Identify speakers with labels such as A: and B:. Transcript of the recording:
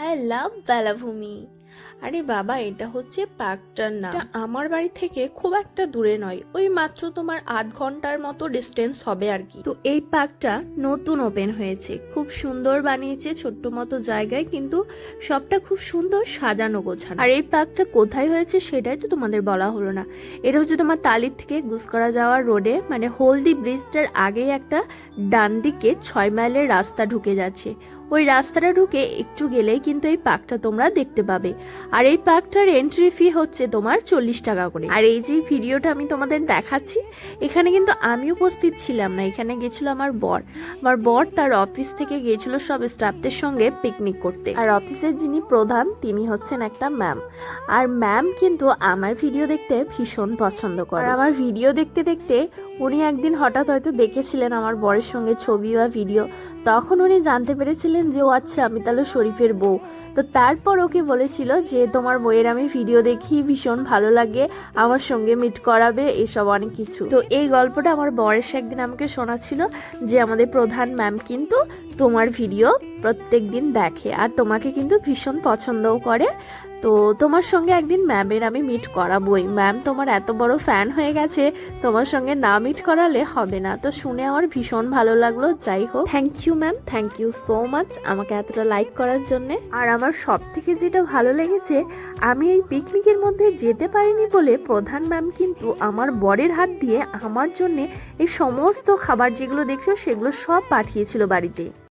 A: I love বেলাভূমি। আরে বাবা, এটা হচ্ছে পার্কটার নাম। এটা আমার বাড়ি থেকে খুব একটা দূরে নয়, ওই মাত্র তোমার আধ ঘন্টার মতো ডিস্টেন্স হবে আর কি। তো এই পার্কটা নতুন ওপেন হয়েছে, খুব সুন্দর বানিয়েছে, ছোট্ট মতো জায়গায়, কিন্তু সবটা খুব সুন্দর সাজানো গোছানো। আর এই পার্কটা কোথায় হয়েছে সেটাই তো তোমাদের বলা হলো না। এটা হচ্ছে তোমার তালির থেকে গুসকরা যাওয়ার রোডে, মানে হলদি ব্রিজটার আগেই একটা ডান দিকে 6 মাইলের রাস্তা ঢুকে যাচ্ছে। ওই রাস্তাটা ঢুকে একটু গেলেই কিন্তু এই পার্কটা তোমরা দেখতে পাবে। আর এই পার্কটার এন্ট্রি ফি হচ্ছে তোমার 40 টাকা করে। আর এই যে ভিডিওটা আমি তোমাদের দেখাচ্ছি, এখানে কিন্তু আমি উপস্থিত ছিলাম না, এখানে গেছিল আমার বর তার অফিস থেকে গিয়েছিল সব স্টাফদের সঙ্গে পিকনিক করতে। আর অফিসের যিনি প্রধান তিনি হচ্ছেন একটা ম্যাম। আর ম্যাম কিন্তু আমার ভিডিও দেখতে ভীষণ পছন্দ করে। আর আমার ভিডিও দেখতে দেখতে উনি একদিন হঠাৎ হয়তো দেখেছিলেন আমার বরের সঙ্গে ছবি বা ভিডিও, তখন উনি জানতে পেরেছিলেন যে ও আচ্ছা আমি তাহলে শরীফের বউ। তো তারপর ওকে বলেছিল যে তোমার বইয়ের আমি ভিডিও দেখি, ভীষণ ভালো লাগে, আমার সঙ্গে মিট করাবে, এসব অনেক কিছু। তো এই গল্পটা আমার বরের একদিন আমাকে শোনাচ্ছিল যে আমাদের প্রধান ম্যাম কিন্তু তোমার ভিডিও প্রত্যেক দিন দেখে আর তোমাকে কিন্তু ভীষণ পছন্দও করে। তো তোমার সঙ্গে একদিন ম্যামের আমি মিট করাবোই, ম্যাম তোমার এত বড় ফ্যান হয়ে গেছে, তোমার সঙ্গে না মিট করালে হবে না। তো শুনে আমার ভীষণ ভালো লাগলো। যাই হোক, thank you ma'am, thank you so much আমাকে এতটা লাইক করার জন্য। আর আমার সব থেকে যেটা ভালো লেগেছে, আমি এই পিকনিকের মধ্যে যেতে পারিনি বলে প্রধান ম্যাম কিন্তু আমার বরের হাত দিয়ে আমার জন্য এই সমস্ত খাবার যেগুলো দেখছো সেগুলো সব পাঠিয়েছিল বাড়িতে।